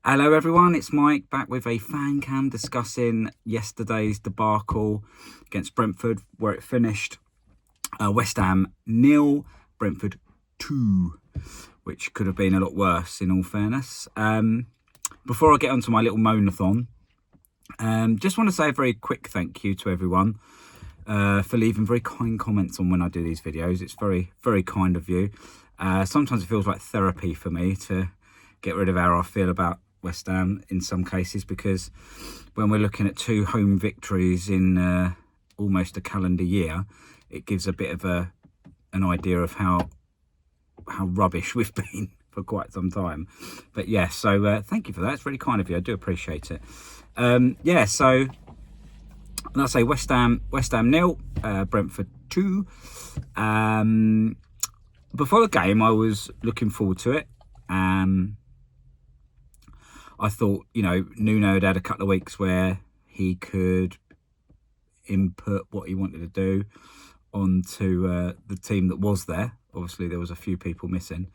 Hello everyone, it's Mike back with a fan cam discussing yesterday's debacle against Brentford, where it finished West Ham 0, Brentford 2, which could have been a lot worse in all fairness. Before I get onto my little moan-a-thon, just want to say a very quick thank you to everyone for leaving very kind comments on when I do these videos. It's very, very kind of you. Sometimes it feels like therapy for me to get rid of how I feel about West Ham in some cases, because when we're looking at 2 home victories in almost a calendar year, it gives a bit of an idea of how rubbish we've been for quite some time. But yeah, so thank you for that. It's really kind of you. I do appreciate it. Yeah, so let's say West Ham 0, Brentford 2. Before the game, I was looking forward to it. I thought, Nuno had a couple of weeks where he could input what he wanted to do onto the team that was there. Obviously, there was a few people missing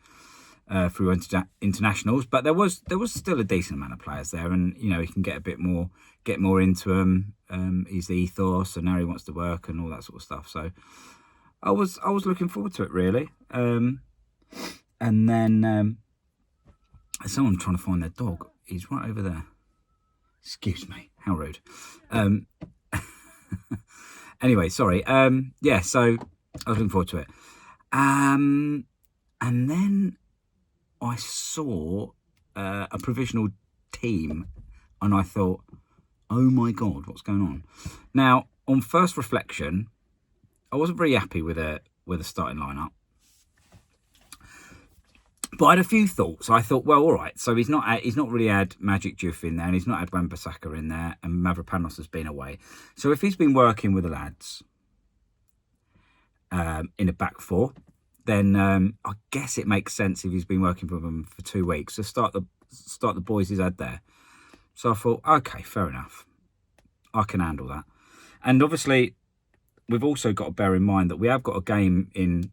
through internationals, but there was still a decent amount of players there, and he can get more into them. He's the ethos and how he wants to work and all that sort of stuff. So I was looking forward to it, really. And then someone trying to find their dog. He's right over there. Excuse me, how rude. Anyway, sorry. Yeah, so I was looking forward to it. And then I saw a provisional team, and I thought, oh my God, what's going on? Now, on first reflection, I wasn't very happy with the starting lineup. But I had a few thoughts. I thought, well, all right. So he's not really had Magic Diouf in there, and he's not had Wan-Bissaka in there, and Mavropanos has been away. So if he's been working with the lads in a back four, then I guess it makes sense if he's been working with them for 2 weeks to start the boys he's had there. So I thought, okay, fair enough. I can handle that. And obviously, we've also got to bear in mind that we have got a game in,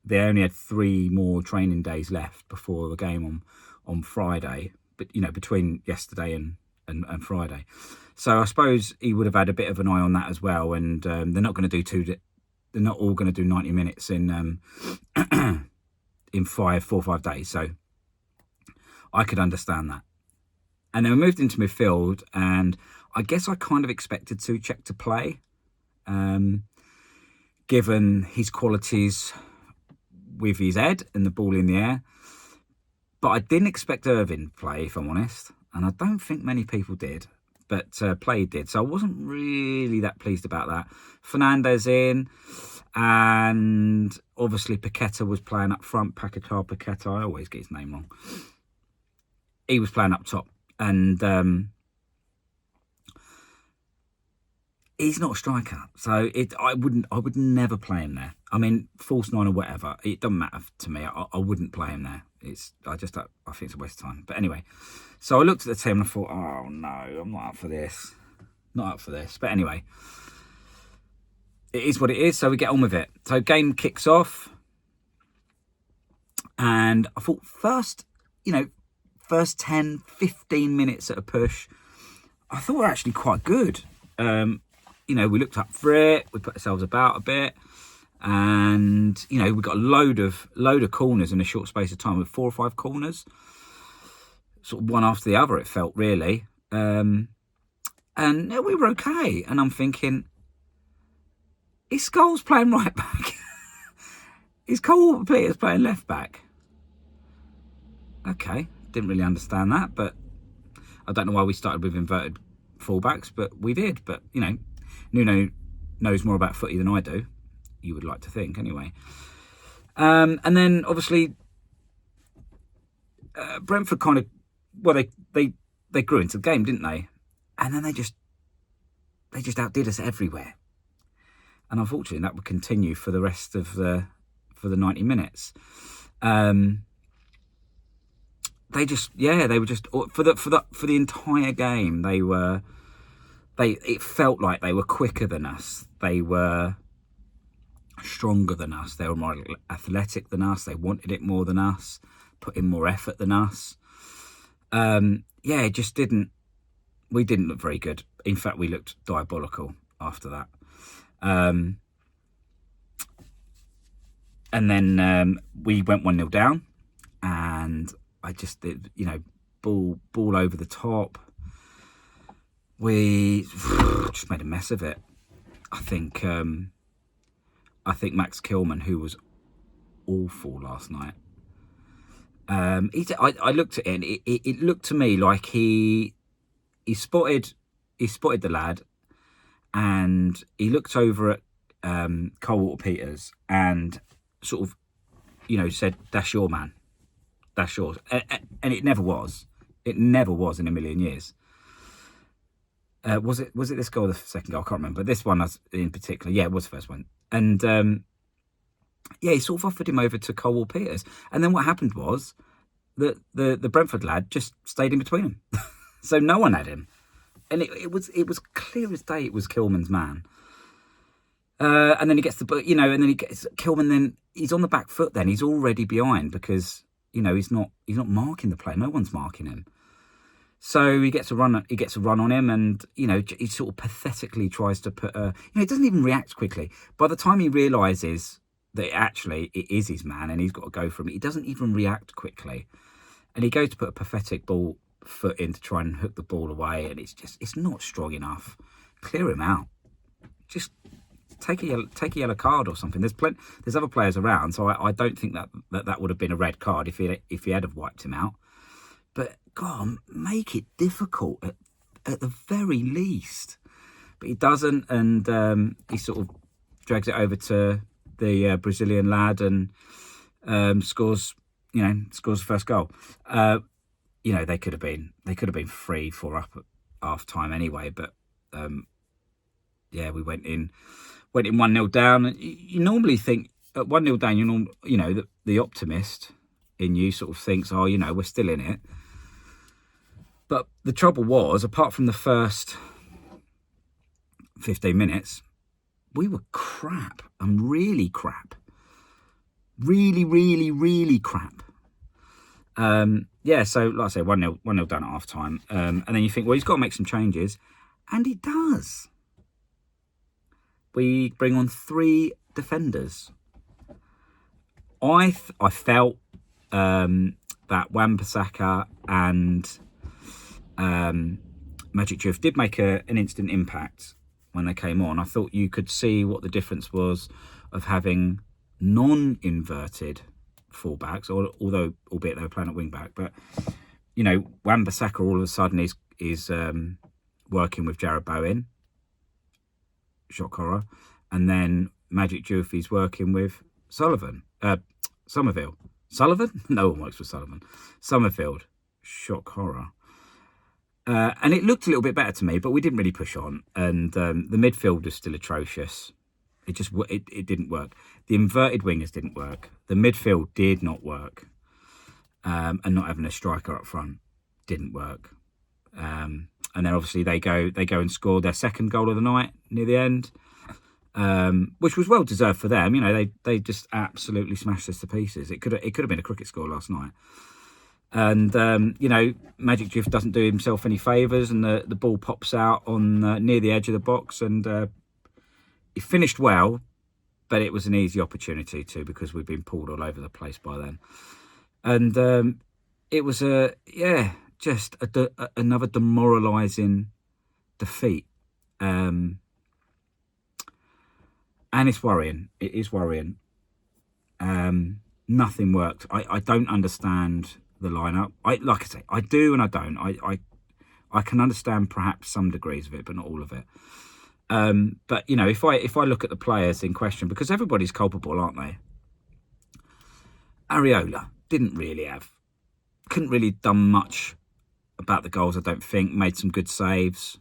they only had 3 more training days left before the game on Friday, but between yesterday and Friday. So I suppose he would have had a bit of an eye on that as well. And they're not going to do they're not all going to do 90 minutes in in 4 or 5 days. So I could understand that. And then we moved into midfield, and I guess I kind of expected Souček to play, given his qualities with his head and the ball in the air. But I didn't expect Irving to play, if I'm honest. And I don't think many people did, but Play did. So I wasn't really that pleased about that. Fernandes in, and obviously Paquetá was playing up front. Paquetá, I always get his name wrong. He was playing up top. And he's not a striker, so I would never play him there. I mean, false 9 or whatever, it doesn't matter to me. I wouldn't play him there. I think it's a waste of time. But anyway, so I looked at the team and I thought, oh no, I'm not up for this. Not up for this. But anyway, it is what it is. So we get on with it. So game kicks off, and I thought first 10, 15 minutes at a push, I thought were actually quite good. We looked up for it, we put ourselves about a bit, and we got a load of corners in a short space of time, with 4 or 5 corners, sort of one after the other, it felt, really. And we were okay. And I'm thinking, is Scholes playing right back? Is Cole Peters playing left back? Okay, didn't really understand that, but I don't know why we started with inverted fullbacks, but we did. But Nuno knows more about footy than I do. You would like to think, anyway. And then obviously Brentford kind of, well, they grew into the game, didn't they? And then they just outdid us everywhere. And unfortunately, that would continue for the rest of the 90 minutes. They were just for the entire game. It felt like they were quicker than us. They were stronger than us. They were more athletic than us. They wanted it more than us, put in more effort than us. it just didn't. We didn't look very good. In fact, we looked diabolical after that. And then we went 1-0 down, and I just did, ball over the top. We just made a mess of it. I think Max Kilman, who was awful last night. I looked at it, and it looked to me like he spotted the lad, and he looked over at Cole Walker-Peters and sort of, said, "That's your man, that's yours," and it never was. It never was in a million years. Was it this goal or the second goal? I can't remember. This one in particular, yeah, it was the first one. And he sort of offered him over to Cole Walker-Peters, and then what happened was that the Brentford lad just stayed in between them, so no one had him, and it was clear as day it was Kilman's man. And then he gets and then he gets Kilman. Then he's on the back foot. Then he's already behind because he's not marking the player. No one's marking him. So he gets a run on him, and he sort of pathetically tries to put he doesn't even react quickly. By the time he realises that actually it is his man and he's got to go for him, he doesn't even react quickly, and he goes to put a pathetic foot in to try and hook the ball away, and it's not strong enough. Clear him out. Just take a yellow card or something. There's other players around, so I don't think that would have been a red card if he had have wiped him out. But God, make it difficult at the very least. But he doesn't, and he sort of drags it over to the Brazilian lad and scores the first goal. They could have been 3-4 up at half time anyway. But we went in 1-0 down. You normally think at 1-0 down, the optimist in you sort of thinks, we're still in it. But the trouble was, apart from the first 15 minutes, we were crap, and really crap. Really, really, really crap. So like I say, 1-0 down at half time. And then you think, well, he's got to make some changes. And he does. We bring on 3 defenders. I felt that Wan-Bissaka and Magic Drift did make an instant impact when they came on. I thought you could see what the difference was of having non-inverted fullbacks, albeit they were playing at wing back. But Wan-Bissaka all of a sudden is working with Jared Bowen, shock horror, and then Magic Diouf's working with Somerville. Sullivan? No one works with Sullivan. Summerfield, shock horror. And it looked a little bit better to me, but we didn't really push on. And the midfield was still atrocious. It didn't work. The inverted wingers didn't work. The midfield did not work. And not having a striker up front didn't work. And then obviously they go and score their second goal of the night near the end, which was well deserved for them. They just absolutely smashed us to pieces. It could have been a cricket score last night. And, Magic Drift doesn't do himself any favours, and the ball pops out on near the edge of the box, and he finished well, but it was an easy opportunity too, because we'd been pulled all over the place by then. And it was just another demoralising defeat. And it's worrying. It is worrying. Nothing worked. I don't understand the lineup. Like I say, I do and I don't. I can understand perhaps some degrees of it, but not all of it. But if I look at the players in question, because everybody's culpable, aren't they? Areola couldn't really done much about the goals. I don't think. Made some good saves,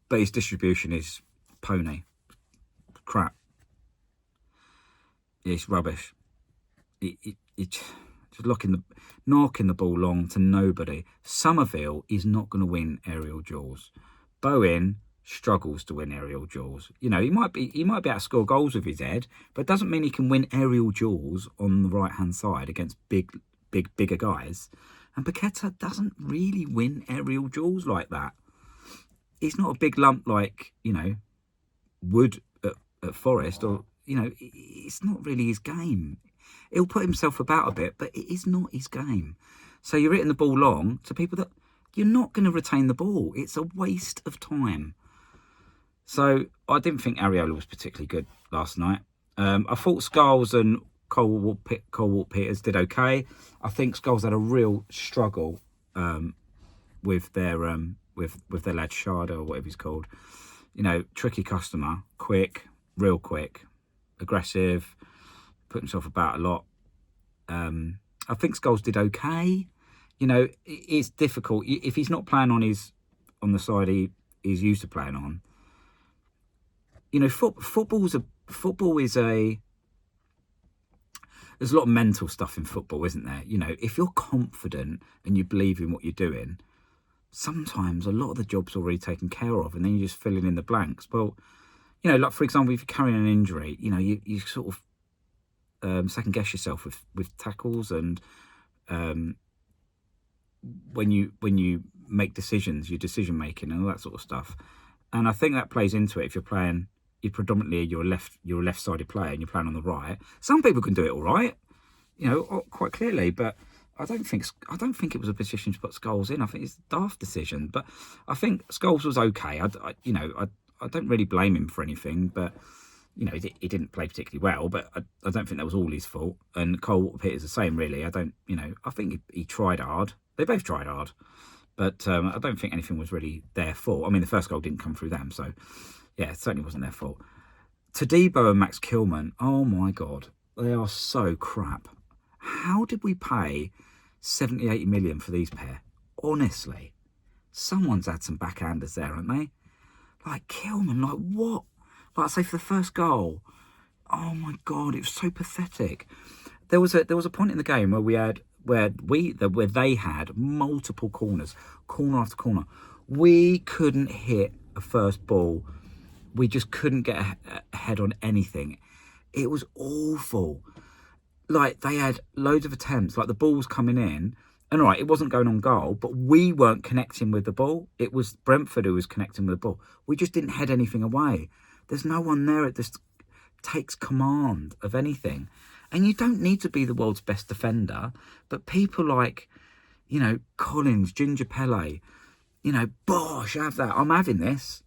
but his distribution is pony crap. It's rubbish. Just knocking the ball long to nobody. Somerville is not going to win aerial duels. Bowen struggles to win aerial duels. He might be able to score goals with his head, but it doesn't mean he can win aerial duels on the right hand side against bigger guys. And Paquetá doesn't really win aerial duels like that. He's not a big lump like, Wood at Forest, or, it's not really his game. He'll put himself about a bit, but it is not his game. So you're hitting the ball long to people that you're not going to retain the ball. It's a waste of time. So I didn't think Areola was particularly good last night. I thought Scholes and Cole Walker-Peters did okay. I think Scholes had a real struggle with their lad Sharda, or whatever he's called. Tricky customer, real quick, aggressive, put himself about a lot. I think Scholes did okay. It's difficult if he's not playing on the side he's used to playing on. Football is there's a lot of mental stuff in football, isn't there? If you're confident and you believe in what you're doing, sometimes a lot of the job's already taken care of, and then you're just filling in the blanks. Well, like for example, if you're carrying an injury, you sort of second guess yourself with tackles, and when you make decisions, your decision making and all that sort of stuff. And I think that plays into it. If you're predominantly a left-sided player and you're playing on the right. Some people can do it all right, quite clearly, but I don't think it was a position to put Scholes in. I think it's a daft decision, but I think Scholes was okay. I don't really blame him for anything, but he didn't play particularly well. But I don't think that was all his fault. And Cole Walker-Peters is the same, really. I think he tried hard. They both tried hard, but I don't think anything was really their fault. I mean, the first goal didn't come through them, so yeah, it certainly wasn't their fault. Todibo and Max Kilman, oh my God, they are so crap. How did we pay 70, 80 million for these pair? Honestly, someone's had some backhanders there, haven't they? Like Kilman, like what? Like I say, for the first goal, oh my God, it was so pathetic. There was a point in the game where they had multiple corners, corner after corner. We couldn't hit a first ball. We just couldn't get ahead on anything. It was awful. Like, they had loads of attempts. Like, the ball was coming in. And, all right, it wasn't going on goal, but we weren't connecting with the ball. It was Brentford who was connecting with the ball. We just didn't head anything away. There's no one there that just takes command of anything. And you don't need to be the world's best defender. But people like, Collins, Ginger Pele, Bosh, have that. I'm having this.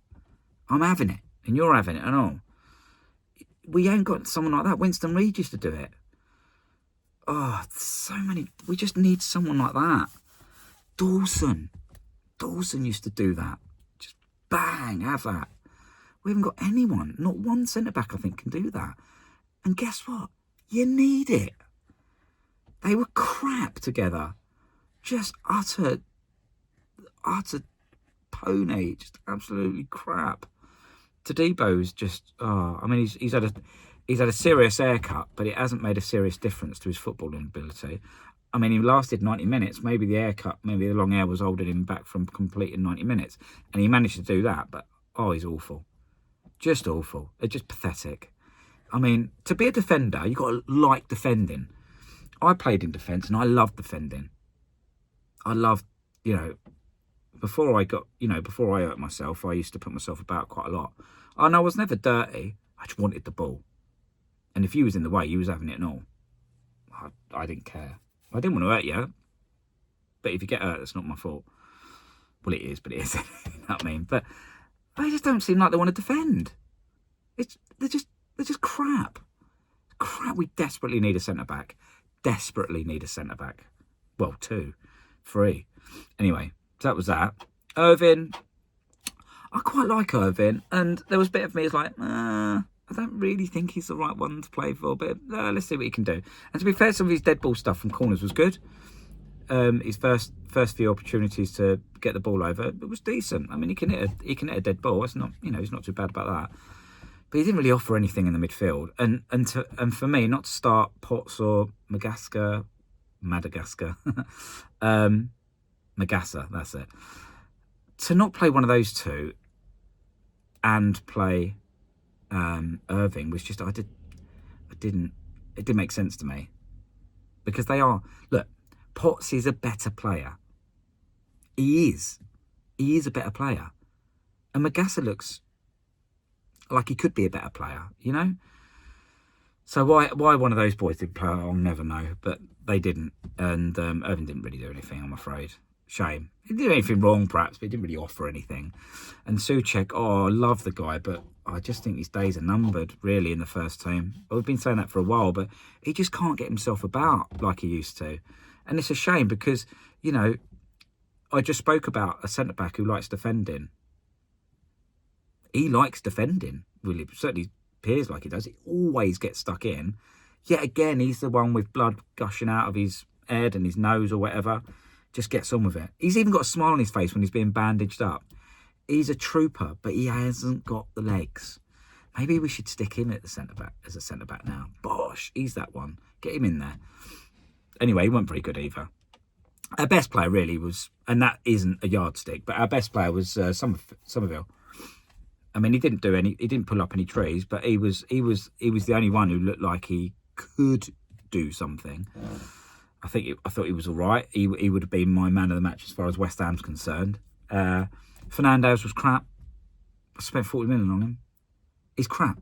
I'm having it. And you're having it and all. We ain't got someone like that. Winston Reid used to do it. Oh, so many. We just need someone like that. Dawson used to do that. Just bang, have that. We haven't got anyone. Not one centre-back, I think, can do that. And guess what? You need it. They were crap together. Just utter pony. Just absolutely crap. Todibo's just, he's had a serious haircut, but it hasn't made a serious difference to his footballing ability. I mean, he lasted 90 minutes. Maybe the haircut, maybe the long hair was holding him back from completing 90 minutes. And he managed to do that, but, he's awful. Just awful. It's just pathetic. I mean, to be a defender, you've got to like defending. I played in defence and I loved defending. I loved, before I hurt myself, I used to put myself about quite a lot. And I was never dirty. I just wanted the ball. And if you was in the way, you was having it and all. I didn't care. I didn't want to hurt you. But if you get hurt, that's not my fault. Well, it is, but it is. You know what I mean? But they just don't seem like they want to defend. They're just crap. Crap. We desperately need a centre-back. Desperately need a centre-back. Well, 2, 3. Anyway, so that was that. Irvin. I quite like Irvin. And there was a bit of me that's like, I don't really think he's the right one to play for. But let's see what he can do. And to be fair, some of his dead ball stuff from corners was good. His first few opportunities to get the ball over, it was decent. I mean, he can hit a dead ball. It's not, he's not too bad about that. But he didn't really offer anything in the midfield. And for me, not to start Potts or Madagascar, Magassa, that's it. To not play one of those two and play Irving was just, it didn't make sense to me. Because they are, look, Potts is a better player. He is. He is a better player. And Magassa looks like he could be a better player, you know? So why one of those boys didn't play, I'll never know. But they didn't. And Irving didn't really do anything, I'm afraid. Shame. He didn't do anything wrong, perhaps, but he didn't really offer anything. And Souček, I love the guy, but I just think his days are numbered, really, in the first team. We've been saying that for a while, but he just can't get himself about like he used to. And it's a shame because, you know, I just spoke about a centre-back who likes defending. He likes defending, really. Certainly appears like he does. He always gets stuck in. Yet again, he's the one with blood gushing out of his head and his nose or whatever. Just gets on with it. He's even got a smile on his face when he's being bandaged up. He's a trooper, but he hasn't got the legs. Maybe we should stick him at the centre-back as a centre-back now. Bosh, he's that one. Get him in there. Anyway, he wasn't very good either. Our best player really was, and that isn't a yardstick, but our best player was Somerville. I mean, he didn't pull up any trees, but he was the only one who looked like he could do something. I thought he was all right. He would have been my man of the match as far as West Ham's concerned. Fernandes was crap. I spent 40 million on him. He's crap.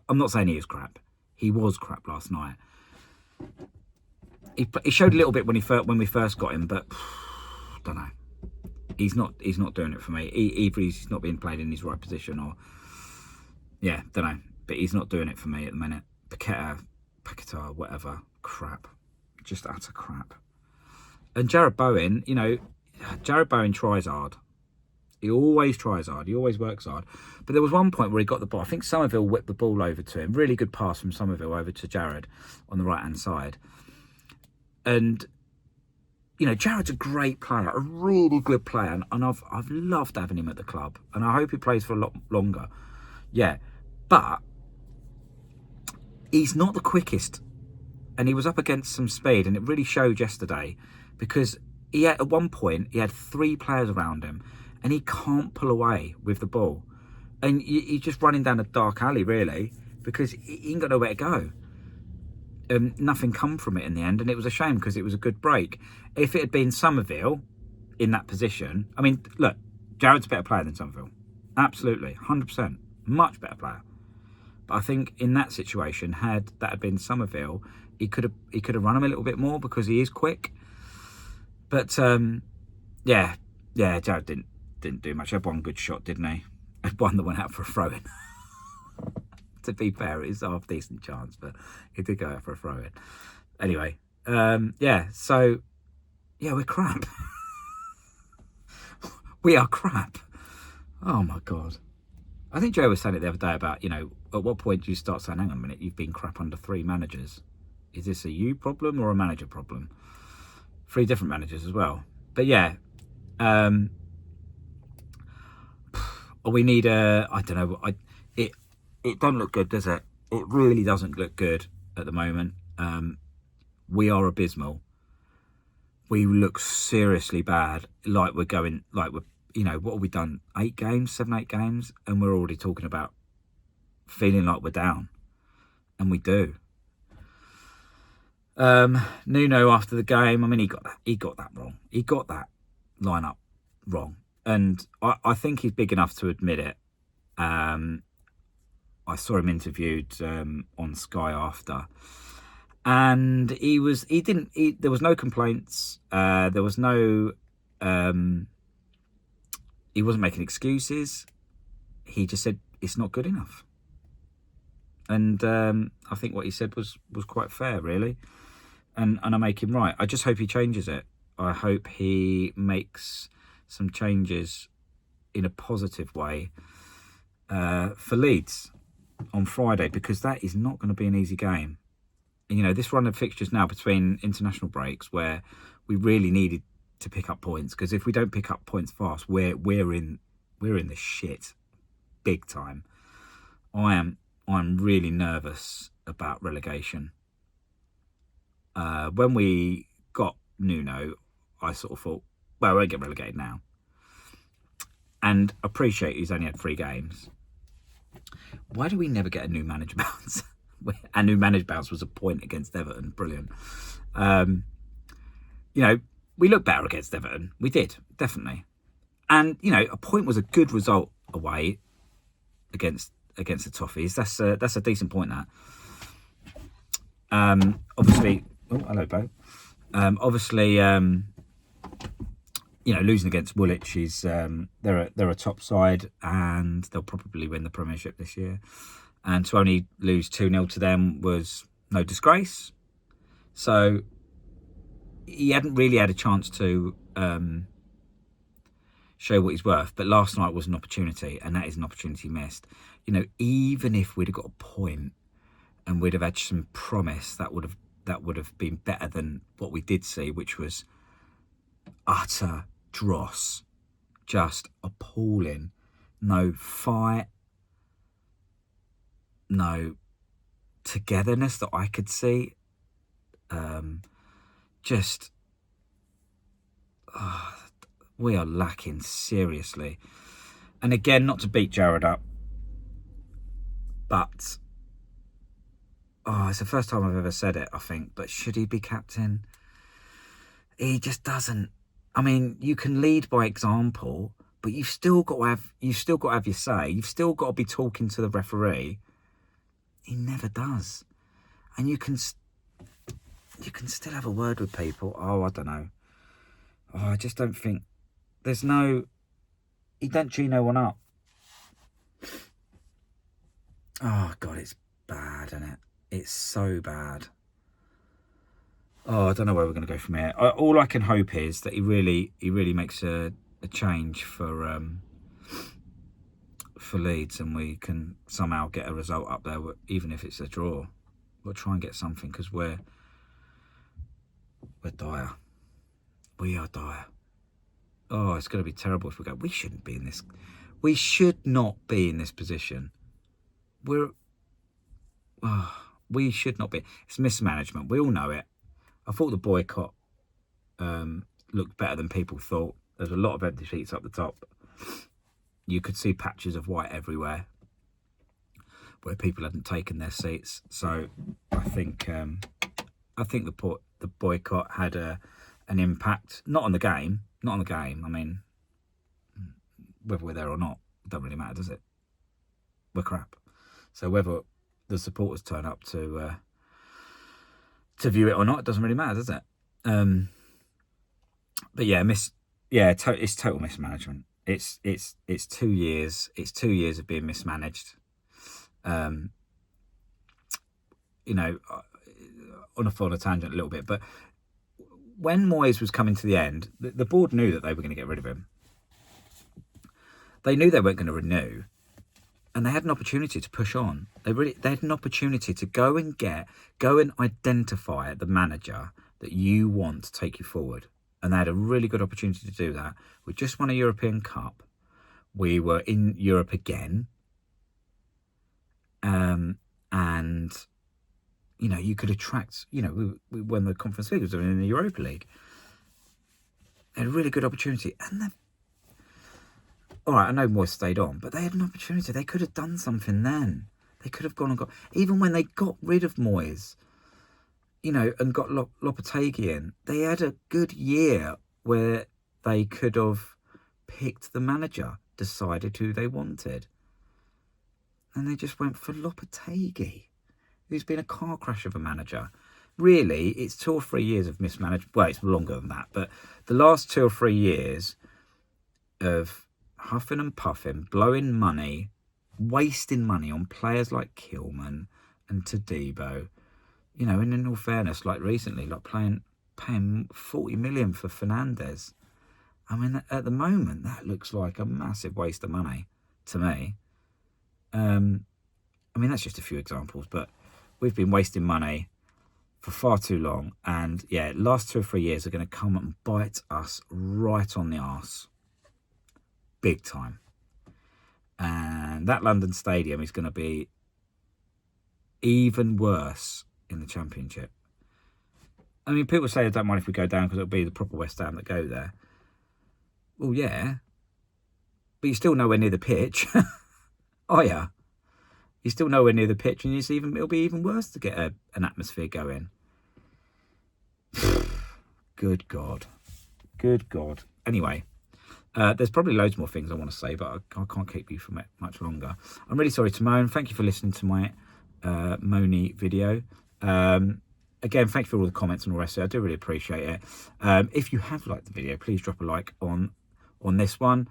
I'm not saying he is crap. He was crap last night. He showed a little bit when we first got him, but don't know. He's not doing it for me. Either he's not being played in his right position, or don't know. But he's not doing it for me at the minute. Paquetá, whatever, crap, just utter crap. And Jarrod Bowen, you know, Jarrod Bowen tries hard. He always tries hard. He always works hard. But there was one point where he got the ball. I think Somerville whipped the ball over to him. Really good pass from Somerville over to Jarrod on the right-hand side. And, you know, Jarrod's a great player, a really good player. And I've loved having him at the club. And I hope he plays for a lot longer. Yeah. But he's not the quickest. And he was up against some speed. And it really showed yesterday. Because at one point, he had 3 players around him. And he can't pull away with the ball. And he's just running down a dark alley, really. Because he ain't got nowhere to go. Nothing come from it in the end, and it was a shame because it was a good break. If it had been Somerville in that position, I mean, look, Jarrod's a better player than Somerville, absolutely, 100%, much better player. But I think in that situation, had that been Somerville, he could have run him a little bit more because he is quick. But Jarrod didn't do much. He had one good shot, didn't he? Had one that went out for a throw-in. To be fair, it was a half-decent chance, but he did go out for a throw-in. Anyway, so, we're crap. We are crap. Oh, my God. I think Joe was saying it the other day about, you know, at what point do you start saying, hang on a minute, you've been crap under 3 managers. Is this a you problem or a manager problem? 3 different managers as well. But, we need I don't know, It doesn't look good, does it? It really doesn't look good at the moment. We are abysmal. We look seriously bad. Like we're, you know, what have we done? 8 games, 7, 8 games, and we're already talking about feeling like we're down, and we do. Nuno after the game, I mean, he got that wrong. He got that lineup wrong, and I think he's big enough to admit it. I saw him interviewed on Sky after, and there was no complaints. There was no, he wasn't making excuses. He just said it's not good enough, and I think what he said was quite fair, really, and I make him right. I just hope he changes it. I hope he makes some changes in a positive way for Leeds on Friday, because that is not going to be an easy game. And, you know, this run of fixtures now between international breaks, where we really needed to pick up points, because if we don't pick up points fast, we're in the shit big time. I'm really nervous about relegation. When we got Nuno, I sort of thought, well, we won't get relegated now. And appreciate he's only had 3 games. Why do we never get a new manager bounce? Our new manager bounce was a point against Everton. Brilliant. you know, we looked better against Everton. We did, definitely. And, you know, a point was a good result away against the Toffees. That's a decent point, that. Obviously... Oh, hello, Bo. Obviously, you know, losing against Woolwich is... they're a top side, and they'll probably win the Premiership this year. And to only lose 2-0 to them was no disgrace. So he hadn't really had a chance to show what he's worth. But last night was an opportunity, and that is an opportunity missed. You know, even if we'd have got a point and we'd have had some promise, that would have been better than what we did see, which was utter dross. Just appalling. No fight. No togetherness that I could see. We are lacking seriously. And again, not to beat Jared up, but it's the first time I've ever said it, I think. But should he be captain? He just doesn't. I mean, you can lead by example, but you've still got to have your say. You've still got to be talking to the referee. He never does. And you can still have a word with people. I don't know. I just don't think there's no. He don't chew no one up. Oh God, it's bad, isn't it? It's so bad. I don't know where we're going to go from here. All I can hope is that he really makes a change for Leeds, and we can somehow get a result up there, even if it's a draw. We'll try and get something, because we're dire. We are dire. It's going to be terrible if we go. We shouldn't be in this. We should not be in this position. We should not be. It's mismanagement. We all know it. I thought the boycott looked better than people thought. There's a lot of empty seats up the top. You could see patches of white everywhere where people hadn't taken their seats. So I think the boycott had an impact. Not on the game. I mean, whether we're there or not, it doesn't really matter, does it? We're crap. So whether the supporters turn up to view it or not, it doesn't really matter, does it? But yeah, it's total mismanagement. It's 2 years. It's 2 years of being mismanaged. You know, on a tangent a little bit, but when Moyes was coming to the end, the board knew that they were going to get rid of him. They knew they weren't going to renew, and they had an opportunity to push on. They had an opportunity to go and identify the manager that you want to take you forward. And they had a really good opportunity to do that. We just won a European Cup. We were in Europe again. And, you know, you could attract, you know, we won the Conference League, we were in the Europa League. They had a really good opportunity. And all right, I know Moyes stayed on, but they had an opportunity. They could have done something then. They could have gone and got... Even when they got rid of Moyes, you know, and got Lopetegui in, they had a good year where they could have picked the manager, decided who they wanted. And they just went for Lopetegui, who's been a car crash of a manager. Really, it's 2 or 3 years of mismanagement. Well, it's longer than that, but the last 2 or 3 years of huffing and puffing, blowing money, wasting money on players like Kilman and Todibo. You know, and in all fairness, like recently, like paying 40 million for Fernandes. I mean, at the moment, that looks like a massive waste of money to me. I mean, that's just a few examples, but we've been wasting money for far too long. And yeah, last 2 or 3 years are going to come and bite us right on the arse. Big time. And that London Stadium is going to be even worse in the Championship. I mean, people say I don't mind if we go down because it'll be the proper West Ham that go there. Well, yeah. But you're still nowhere near the pitch. Oh, yeah. You're still nowhere near the pitch, and it'll be even worse to get an atmosphere going. Good God. Good God. Anyway, there's probably loads more things I want to say, but I can't keep you from it much longer. I'm really sorry to moan. Thank you for listening to my moany video. Again, thank you for all the comments and all the rest of it. I do really appreciate it. If you have liked the video, please drop a like on this one.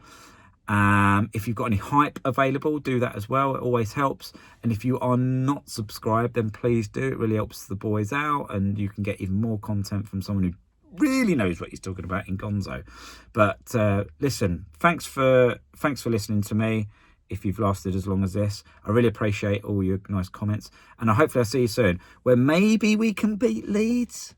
If you've got any hype available, do that as well. It always helps. And if you are not subscribed, then please do. It really helps the boys out, and you can get even more content from someone who really knows what he's talking about in Gonzo. But listen, thanks for listening to me. If you've lasted as long as this, I really appreciate all your nice comments, and hopefully I'll see you soon, where maybe we can beat Leeds.